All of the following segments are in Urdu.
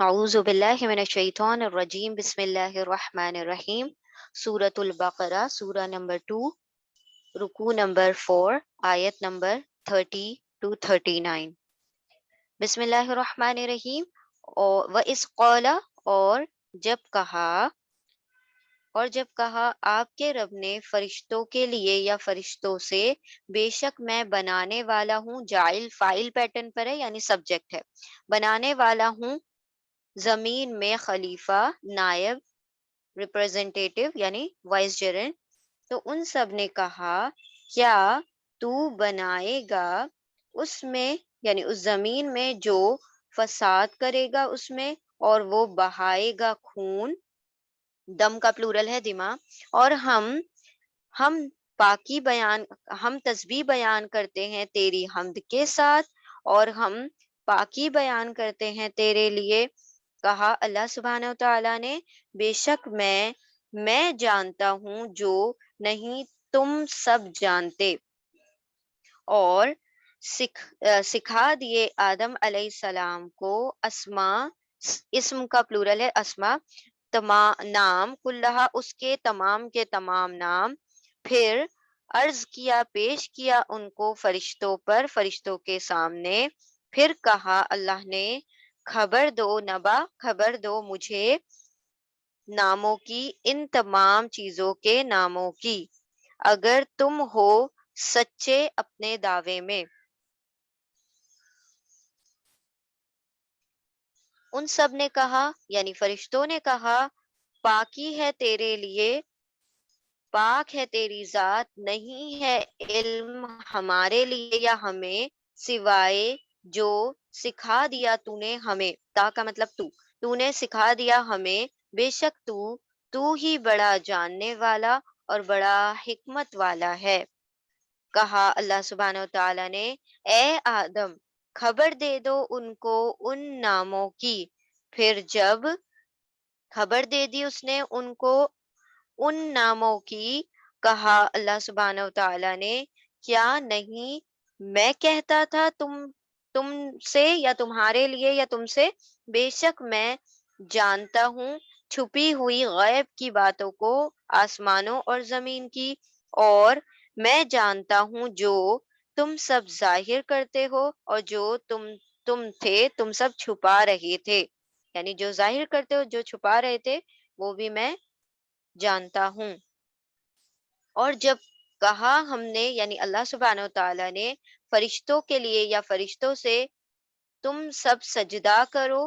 اعوذ باللہ من الشیطان الرجیم بسم اللہ الرحمن الرحیم سورۃ البقرہ سورہ نمبر 2 رکوع نمبر 4 آیت نمبر 30 ٹو 39۔ بسم اللہ الرحمن الرحیم۔ اور وَإِذْ قَالَ اور جب کہا آپ کے رب نے فرشتوں کے لیے یا فرشتوں سے، بے شک میں بنانے والا ہوں، جاعل فائل پیٹرن پر ہے یعنی سبجیکٹ ہے، بنانے والا ہوں زمین میں خلیفہ، نائب، ریپرزینٹیٹیو یعنی وائس جرنٹ۔ تو ان سب نے کہا کیا تو بنائے گا اس میں یعنی اس زمین میں جو فساد کرے گا اس میں، اور وہ بہائے گا خون، دم کا پلورل ہے دماء، اور ہم پاکی بیان ہم تسبیح بیان کرتے ہیں تیری حمد کے ساتھ، اور ہم پاکی بیان کرتے ہیں تیرے لیے۔ کہا اللہ سبحانہ و تعالیٰ نے، بے شک میں جانتا ہوں جو نہیں تم سب جانتے، اور سکھا دیے آدم علیہ السلام کو اسماء، اسم کا پلورل ہے اسماء، نام، کلہا اس کے تمام نام۔ پھر عرض کیا، پیش کیا ان کو فرشتوں پر، فرشتوں کے سامنے۔ پھر کہا اللہ نے، خبر دو مجھے ناموں کی، ان تمام چیزوں کے ناموں کی، اگر تم ہو سچے اپنے دعوے میں۔ ان سب نے کہا یعنی فرشتوں نے کہا، پاکی ہے تیرے لیے، پاک ہے تیری ذات، نہیں ہے علم ہمارے لیے یا ہمیں سوائے جو سکھا دیا تو نے ہمیں۔ تا کا مطلب تو نے سکھا دیا ہمیں، بے شک تو ہی بڑا جاننے والا اور بڑا حکمت والا ہے۔ کہا اللہ سبحانہ و تعالیٰ نے، اے آدم خبر دے دو ان کو ان ناموں کی۔ پھر جب خبر دے دی اس نے ان کو ان ناموں کی، کہا اللہ سبحانہ و تعالیٰ نے، کیا نہیں میں کہتا تھا تم سے یا تمہارے لیے یا تم سے، بے شک میں جانتا ہوں چھپی ہوئی غیب کی باتوں کو، آسمانوں اور زمین کی، اور میں جانتا ہوں جو تم سب ظاہر کرتے ہو، اور جو تم سب چھپا رہے تھے، یعنی جو ظاہر کرتے ہو، جو چھپا رہے تھے، وہ بھی میں جانتا ہوں۔ اور جب کہا ہم نے یعنی اللہ سبحانہ و تعالیٰ نے فرشتوں کے لیے یا فرشتوں سے، تم سب سجدہ کرو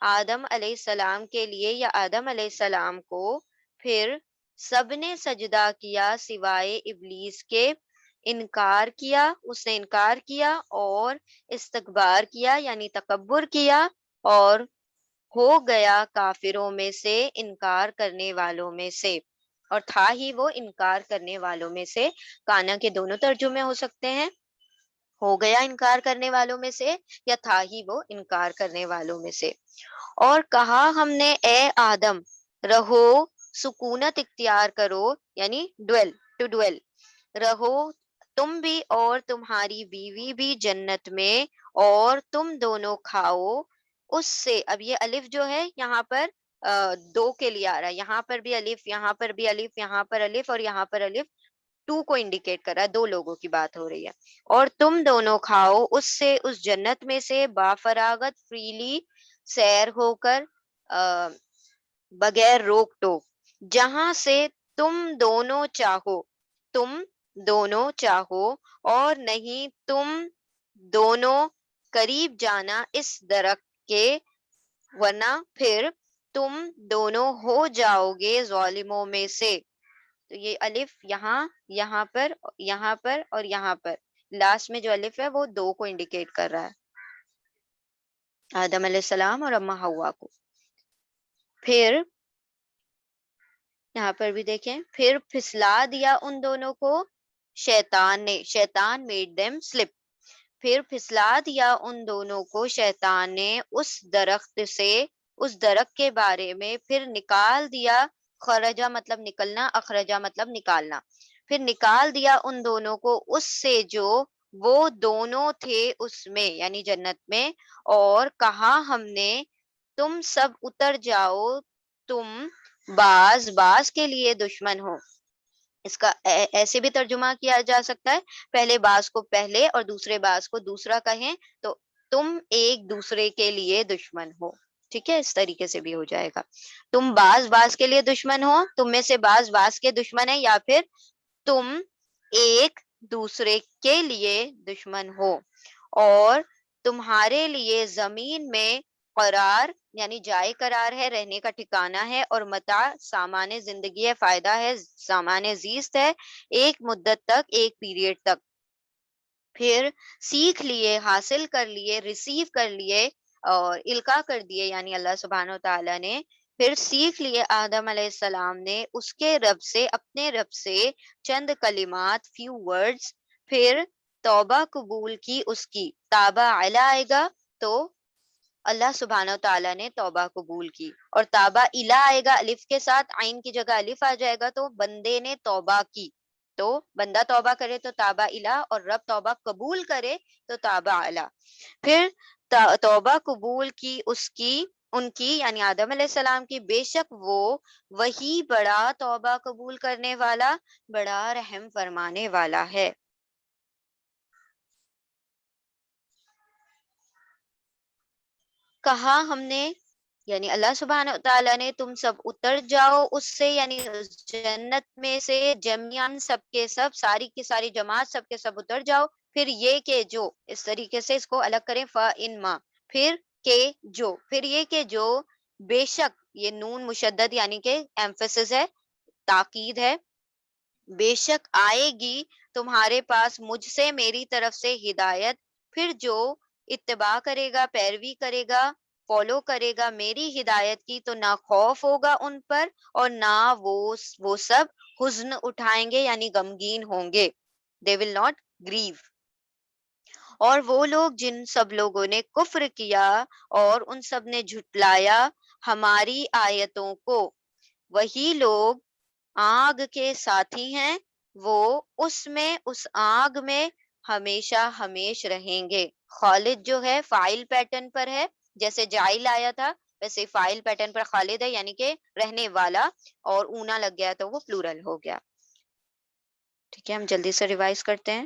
آدم علیہ السلام کے لیے یا آدم علیہ السلام کو، پھر سب نے سجدہ کیا سوائے ابلیس کے، اس نے انکار کیا اور استکبار کیا یعنی تکبر کیا، اور ہو گیا کافروں میں سے، انکار کرنے والوں میں سے، اور تھا ہی وہ انکار کرنے والوں میں سے۔ کانا کے دونوں ترجمے ہو سکتے ہیں، ہو گیا انکار کرنے والوں میں سے، یا تھا ہی وہ انکار کرنے والوں میں سے۔ اور کہا ہم نے، اے آدم رہو، سکونت اختیار کرو یعنی ڈویل رہو تم بھی اور تمہاری بیوی بھی جنت میں، اور تم دونوں کھاؤ اس سے۔ اب یہ الف جو ہے یہاں پر دو کے لیے آ رہا ہے، یہاں پر بھی الف، یہاں پر بھی الف، یہاں پر الف، اور یہاں پر الف ٹو کو انڈیکیٹ کر رہا ہے، دو لوگوں کی بات ہو رہی ہے۔ اور تم دونوں کھاؤ اس سے، اس جنت میں سے، بافراغت، فریلی، سیر ہو کر، بغیر روک ٹوک، جہاں سے تم دونوں چاہو، اور نہیں تم دونوں قریب جانا اس درخت کے، ورنہ پھر تم دونوں ہو جاؤ گے ظالموں میں سے۔ تو یہ الف یہاں پر اور یہاں پر لاسٹ میں جو الف ہے وہ دو کو انڈیکیٹ کر رہا ہے، آدم علیہ السلام اور اما حوا کو۔ پھر یہاں پر بھی دیکھیں، پھر پھسلا دیا ان دونوں کو شیطان میڈ them slip، پھر پھسلا دیا ان دونوں کو شیطان نے اس درخت سے، اس درخت کے بارے میں، پھر نکال دیا، خرجہ مطلب نکلنا، اخرجہ مطلب نکالنا، پھر نکال دیا ان دونوں کو اس سے جو وہ دونوں تھے اس میں یعنی جنت میں۔ اور کہا ہم نے، تم سب اتر جاؤ، تم باز باز کے لیے دشمن ہو. اس کا ایسے بھی ترجمہ کیا جا سکتا ہے، پہلے باز کو پہلے اور دوسرے باز کو دوسرا کہیں تو تم ایک دوسرے کے لیے دشمن ہو. ٹھیک ہے، اس طریقے سے بھی ہو جائے گا. تم باز باز کے لیے دشمن ہو، تم میں سے باز باز کے دشمن ہے، یا پھر تم ایک دوسرے کے لیے دشمن ہو. اور تمہارے لیے زمین میں قرار یعنی جائے قرار ہے، رہنے کا ٹھکانہ ہے، اور متاع سامان زندگی ہے، فائدہ ہے، سامان زیست ہے، ایک مدت تک، ایک پیریڈ تک. پھر سیکھ لیے، حاصل کر لیے، ریسیو کر لیے اور القاء کر دیے، یعنی اللہ سبحانہ و تعالیٰ نے پھر سیکھ لیے آدم علیہ السلام نے اس کے رب سے، اپنے رب سے چند کلمات، فیو ورڈز. پھر توبہ قبول کی اس کی، تابہ علی آئے گا تو اللہ سبحانہ و تعالیٰ نے توبہ قبول کی، اور تابہ الا آئے گا الف کے ساتھ، عین کی جگہ الف آ جائے گا تو بندے نے توبہ کی. تو بندہ توبہ کرے تو تابہ الا، اور رب توبہ قبول کرے تو تابہ الا. پھر توبہ قبول کی اس کی، ان کی یعنی آدم علیہ السلام کی، بے شک وہ وہی بڑا توبہ قبول کرنے والا، بڑا رحم فرمانے والا ہے. کہا ہم نے یعنی اللہ سبحانہ تعالیٰ نے تم سب اتر جاؤ اس سے، یعنی اس جنت میں سے جمیان، سب کے سب، ساری کی ساری جماعت، سب کے سب اتر جاؤ. پھر یہ کہ جو، اس طریقے سے اس کو الگ کریں، فَإِنْمَا، پھر کہ جو، پھر یہ کہ جو، بے شک، یہ نون مشدد یعنی کہ ایمفیسس ہے، تاکید ہے، بے شک آئے گی تمہارے پاس مجھ سے، میری طرف سے ہدایت. پھر جو اتباع کرے گا، پیروی کرے گا، فالو کرے گا میری ہدایت کی، تو نہ خوف ہوگا ان پر، اور نہ وہ سب حزن اٹھائیں گے یعنی غمگین ہوں گے. they will not grieve. اور وہ لوگ جن سب لوگوں نے کفر کیا اور ان سب نے جھٹلایا ہماری آیتوں کو، وہی لوگ آگ کے ساتھی ہیں، وہ اس آگ میں ہمیشہ ہمیش رہیں گے. خالد جو ہے فائل پیٹرن پر ہے، جیسے جائل آیا تھا ویسے فائل پیٹرن پر خالد ہے، یعنی کہ رہنے والا، اور اونا لگ گیا تو وہ پلورل ہو گیا. ٹھیک ہے، ہم جلدی سے ریوائز کرتے ہیں.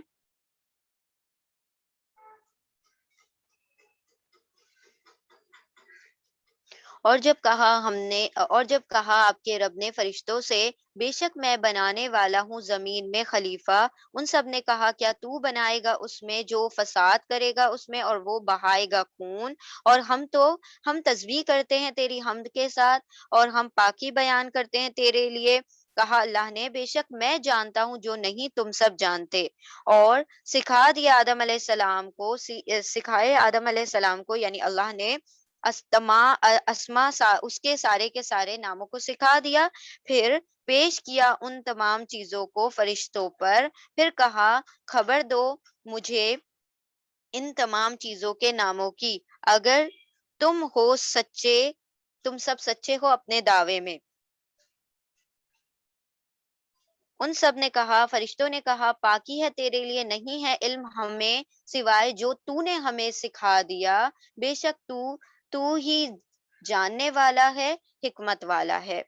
اور جب کہا آپ کے رب نے فرشتوں سے، بے شک میں بنانے والا ہوں زمین میں خلیفہ، ان سب نے کہا کیا تو بنائے گا اس میں جو فساد کرے گا اس میں، اور وہ بہائے گا خون، اور ہم تسبیح کرتے ہیں تیری حمد کے ساتھ، اور ہم پاکی بیان کرتے ہیں تیرے لیے. کہا اللہ نے بے شک میں جانتا ہوں جو نہیں تم سب جانتے. اور سکھائے آدم علیہ السلام کو یعنی اللہ نے اسما اس کے سارے ناموں کو سکھا دیا. پھر پیش کیا ان تمام چیزوں کو فرشتوں پر، پھر کہا خبر دو مجھے ان تمام چیزوں کے ناموں کی، اگر تم سب سچے ہو اپنے دعوے میں. ان سب نے کہا، فرشتوں نے کہا پاکی ہے تیرے لیے، نہیں ہے علم ہمیں سوائے جو تو نے ہمیں سکھا دیا، بے شک تو ہی جاننے والا ہے، حکمت والا ہے.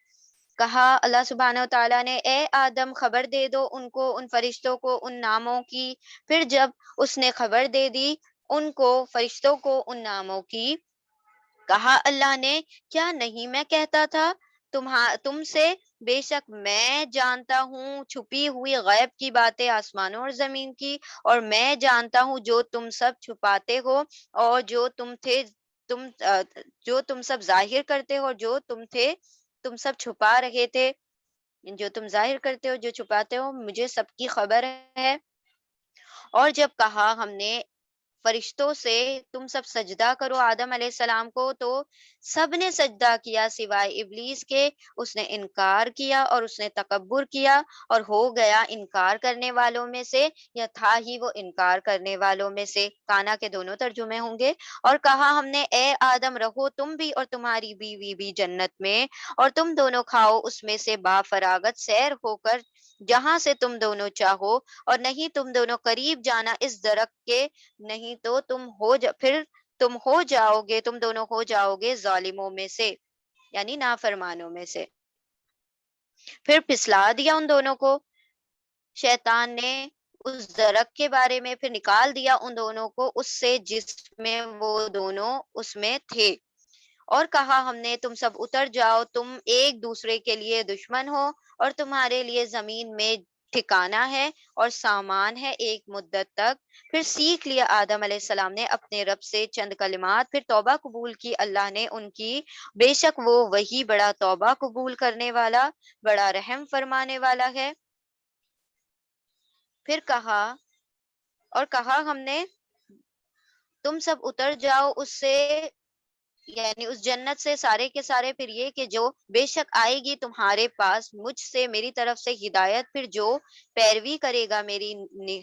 کہا اللہ سبحانہ و تعالیٰ نے اے آدم خبر دے دو ان کو، ان فرشتوں کو ان ناموں کی. پھر جب اس نے خبر دے دی ان کو، فرشتوں کو، ان ناموں کی، کہا اللہ نے کیا نہیں میں کہتا تھا تم سے، بے شک میں جانتا ہوں چھپی ہوئی غیب کی باتیں آسمانوں اور زمین کی، اور میں جانتا ہوں جو تم سب چھپاتے ہو، اور جو تم سب ظاہر کرتے ہو، اور جو تم سب چھپا رہے تھے، جو تم ظاہر کرتے ہو جو چھپاتے ہو، مجھے سب کی خبر ہے. اور جب کہا ہم نے فرشتوں سے تم سب سجدہ کرو آدم علیہ السلام کو، تو سب نے سجدہ کیا سوائے ابلیس کے. اس نے انکار کیا اور اس نے تکبر کیا، اور ہو گیا انکار کرنے والوں میں سے، یا تھا ہی وہ انکار کرنے والوں میں سے. کانا کے دونوں ترجمے ہوں گے. اور کہا ہم نے اے آدم رہو تم بھی اور تمہاری بیوی بھی جنت میں، اور تم دونوں کھاؤ اس میں سے با فراغت سیر ہو کر جہاں سے تم دونوں چاہو، اور نہیں تم دونوں قریب جانا اس درخت کے، نہیں تو تم پھر تم دونوں ہو جاؤ گے ظالموں میں سے، یعنی نافرمانوں میں سے۔ پھر پھسلا دیا ان دونوں کو شیطان نے اس درخت کے بارے میں، پھر نکال دیا ان دونوں کو اس سے جس میں وہ دونوں اس میں تھے، اور کہا ہم نے تم سب اتر جاؤ، تم ایک دوسرے کے لیے دشمن ہو، اور تمہارے لیے زمین میں ٹھکانہ ہے اور سامان ہے ایک مدت تک۔ پھر سیکھ لیا آدم علیہ السلام نے اپنے رب سے چند کلمات، پھر توبہ قبول کی اللہ نے ان کی، بے شک وہ وہی بڑا توبہ قبول کرنے والا، بڑا رحم فرمانے والا ہے۔ پھر کہا ہم نے تم سب اتر جاؤ اس سے، یعنی اس جنت سے سارے کے سارے، پھر یہ کہ جو بے شک آئے گی تمہارے پاس مجھ سے میری طرف سے ہدایت، پھر جو پیروی کرے گا میری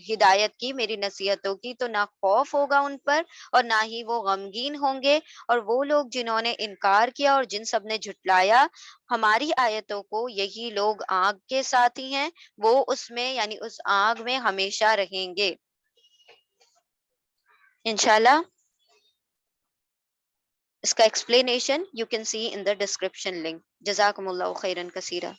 ہدایت کی، میری نصیحتوں کی، تو نہ خوف ہوگا ان پر اور نہ ہی وہ غمگین ہوں گے۔ اور وہ لوگ جنہوں نے انکار کیا اور جن سب نے جھٹلایا ہماری آیتوں کو، یہی لوگ آگ کے ساتھی ہیں، وہ اس میں یعنی اس آگ میں ہمیشہ رہیں گے۔ انشاءاللہ اس کا explanation you can see in the description link. جزاکم اللہ خیرن کثیرہ۔